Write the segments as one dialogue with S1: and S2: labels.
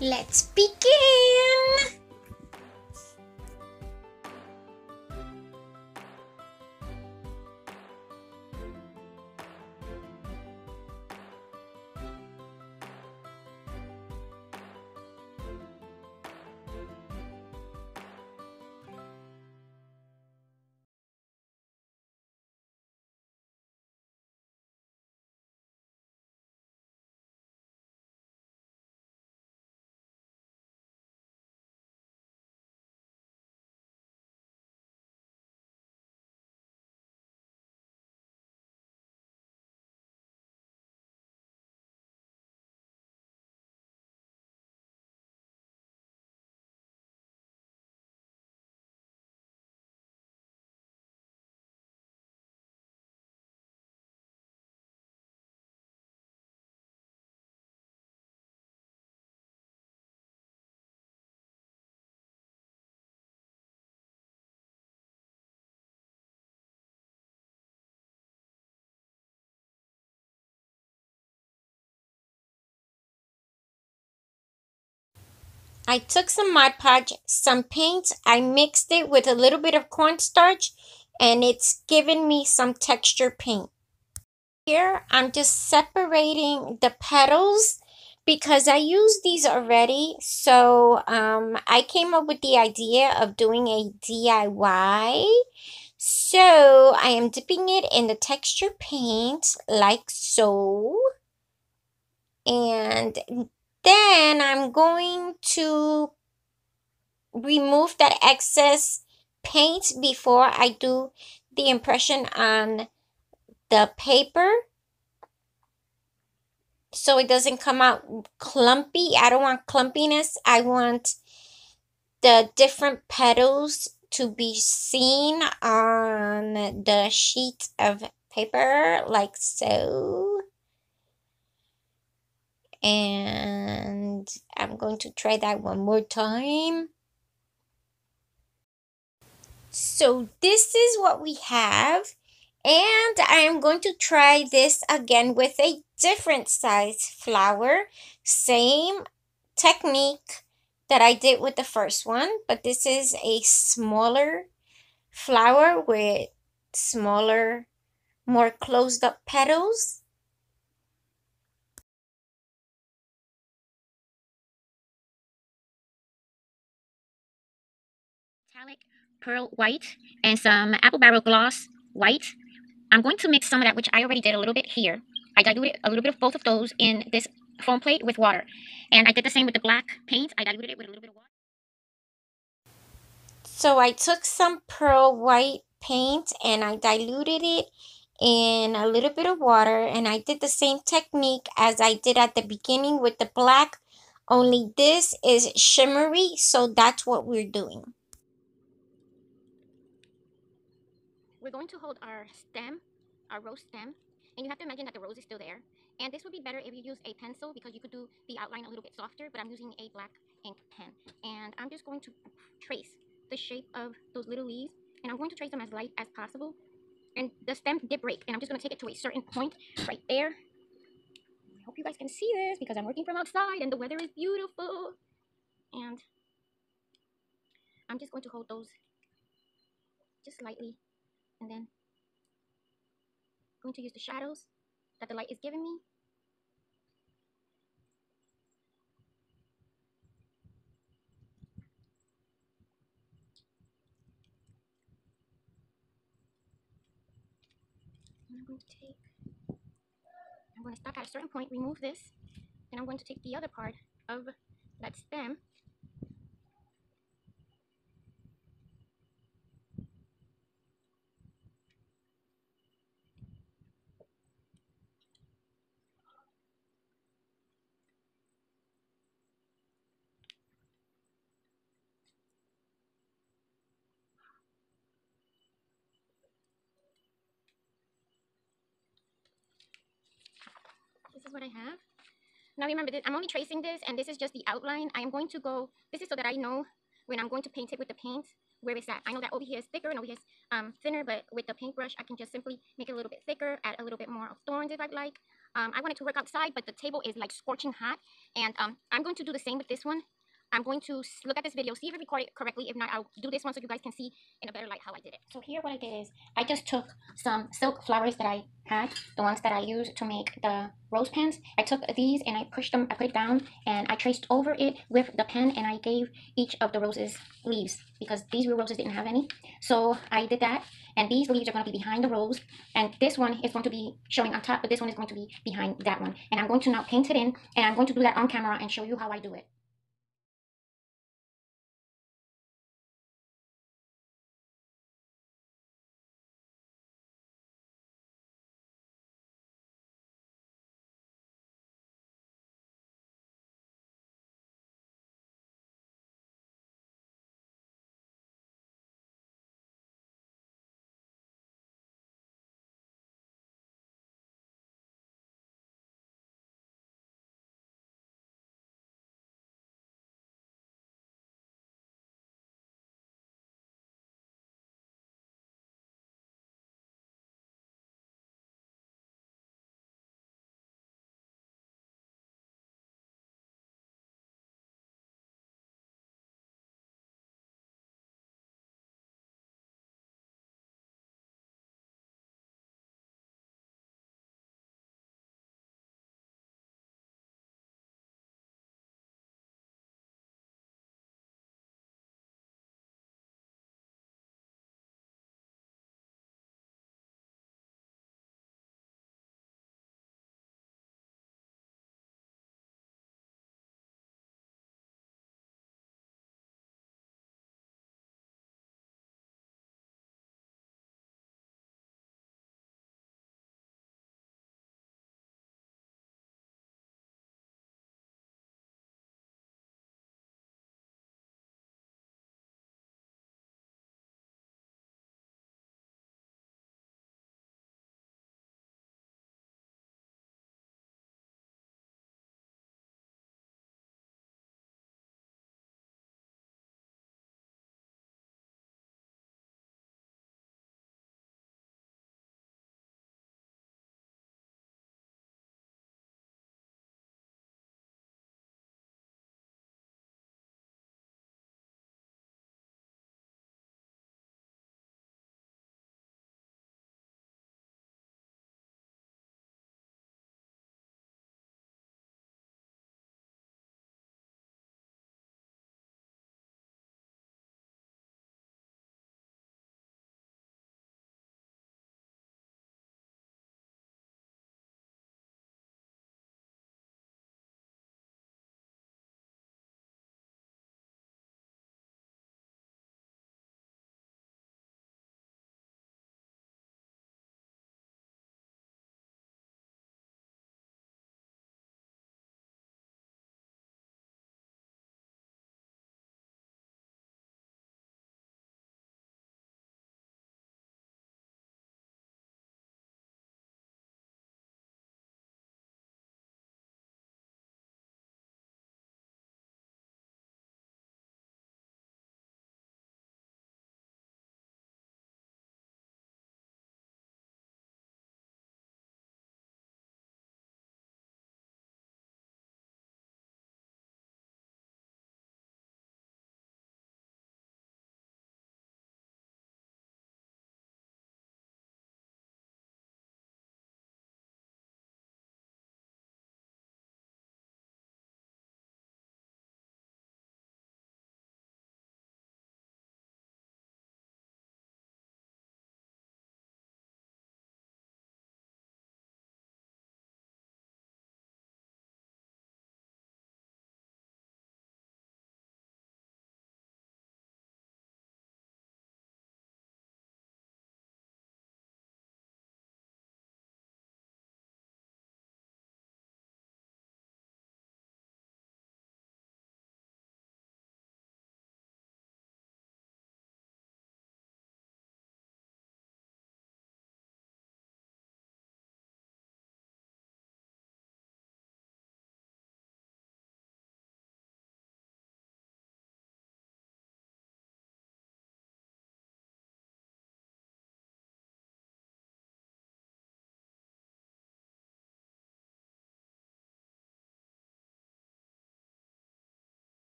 S1: Let's begin! I took some Mod Podge, some paint, I mixed it with a little bit of cornstarch, and it's given me some texture paint. Here, I'm just separating the petals because I used these already. So I came up with the idea of doing a DIY. So I am dipping it in the texture paint like so. And then I'm going to remove that excess paint before I do the impression on the paper, so it doesn't come out clumpy. I don't want clumpiness. I want the different petals to be seen on the sheet of paper like so. And I'm going to try that one more time. So this is what we have. And I am going to try this again with a different size flower. Same technique that I did with the first one, but this is a smaller flower with smaller, more closed up petals.
S2: Metallic pearl white and some apple barrel gloss white. I'm going to mix some of that, which I already did a little bit here. I diluted a little bit of both of those in this foam plate with water. And I did the same with the black paint. I diluted it with a little bit of water.
S1: So I took some pearl white paint and I diluted it in a little bit of water, and I did the same technique as I did at the beginning with the black, only this is shimmery, so that's what we're doing.
S2: We're going to hold our stem, our rose stem, and you have to imagine that the rose is still there. And this would be better if you use a pencil because you could do the outline a little bit softer, but I'm using a black ink pen. And I'm just going to trace the shape of those little leaves, and I'm going to trace them as light as possible. And the stem did break, and I'm just going to take it to a certain point right there. I hope you guys can see this because I'm working from outside and the weather is beautiful. And I'm just going to hold those just lightly, and then I'm going to use the shadows that the light is giving me. And I'm going to stop at a certain point, remove this, and I'm going to take the other part of that stem. This is what I have. Now remember, I'm only tracing this, and this is just the outline. I am going to go, this is so that I know when I'm going to paint it with the paint, where it's at. I know that over here is thicker and over here is thinner, but with the paintbrush, I can just simply make it a little bit thicker, add a little bit more of thorns if I'd like. I wanted to work outside, but the table is like scorching hot. And I'm going to do the same with this one. I'm going to look at this video, see if it recorded correctly. If not, I'll do this one so you guys can see in a better light how I did it. So here what I did is I just took some silk flowers that I had, the ones that I used to make the rose pens. I took these and I pushed them, I put it down, and I traced over it with the pen, and I gave each of the roses leaves because these real roses didn't have any. So I did that, and these leaves are going to be behind the rose, and this one is going to be showing on top, but this one is going to be behind that one. And I'm going to now paint it in, and I'm going to do that on camera and show you how I do it.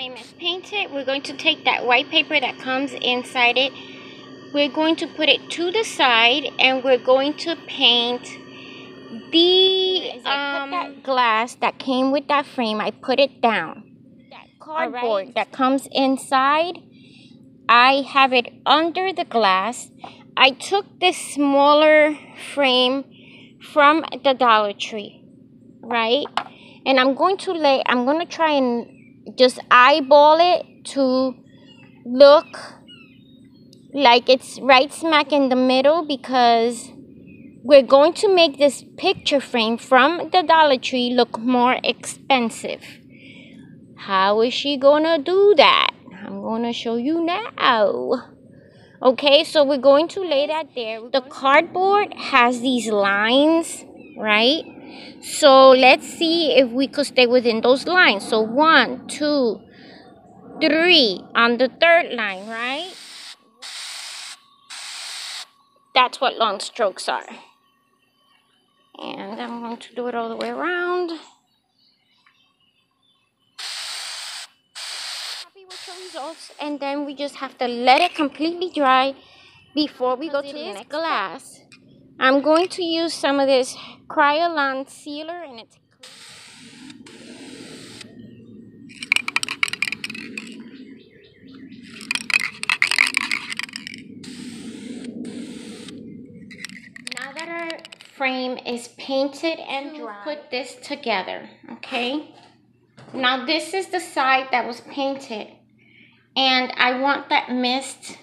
S1: frame is painted, we're going to take that white paper that comes inside it. We're going to put it to the side and we're going to paint the I put that glass that came with that frame, I put it down. That cardboard that comes inside, I have it under the glass. I took this smaller frame from the Dollar Tree, right? And I'm going to try and just eyeball it to look like it's right smack in the middle, because we're going to make this picture frame from the Dollar Tree look more expensive. How is she gonna do that? I'm gonna show you now. Okay, so we're going to lay that there. The cardboard has these lines, right? So let's see if we could stay within those lines. So 1, 2, 3 on the third line, right? That's what long strokes are. And I'm going to do it all the way around. Happy with the results, and then we just have to let it completely dry before we go to the next glass. I'm going to use some of this Kryolan sealer, and it's now that our frame is painted and dry, put this together, okay? Now this is the side that was painted, and I want that mist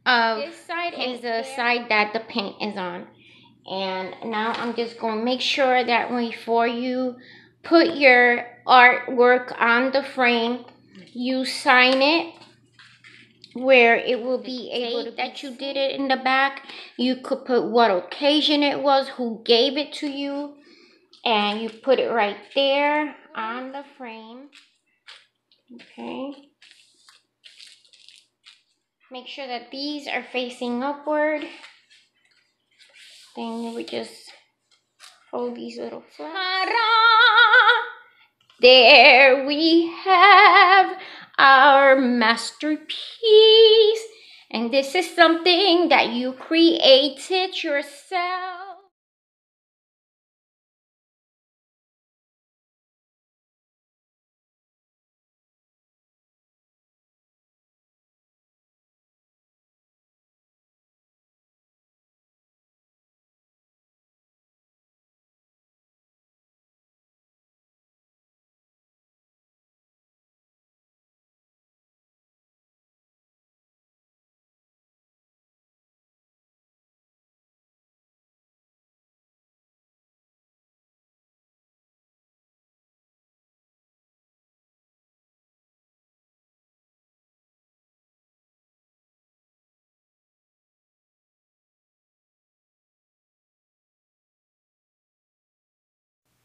S1: of this side is the side that the paint is on. And now I'm just going to make sure that before you put your artwork on the frame, you sign it where it will be able to that you did it in the back. You could put what occasion it was, who gave it to you, and you put it right there on the frame. Okay. Make sure that these are facing upward. Then we just fold these little flaps. There we have our masterpiece. And this is something that you created yourself.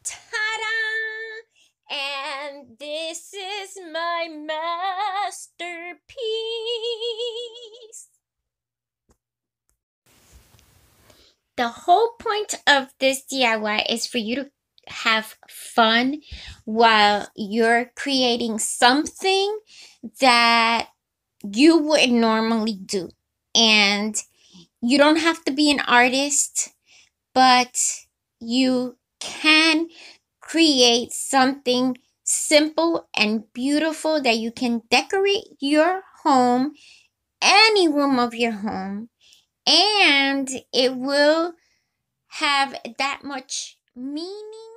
S1: Ta-da! And this is my masterpiece. The whole point of this DIY is for you to have fun while you're creating something that you wouldn't normally do. And you don't have to be an artist, but you can create something simple and beautiful that you can decorate your home, any room of your home, and it will have that much meaning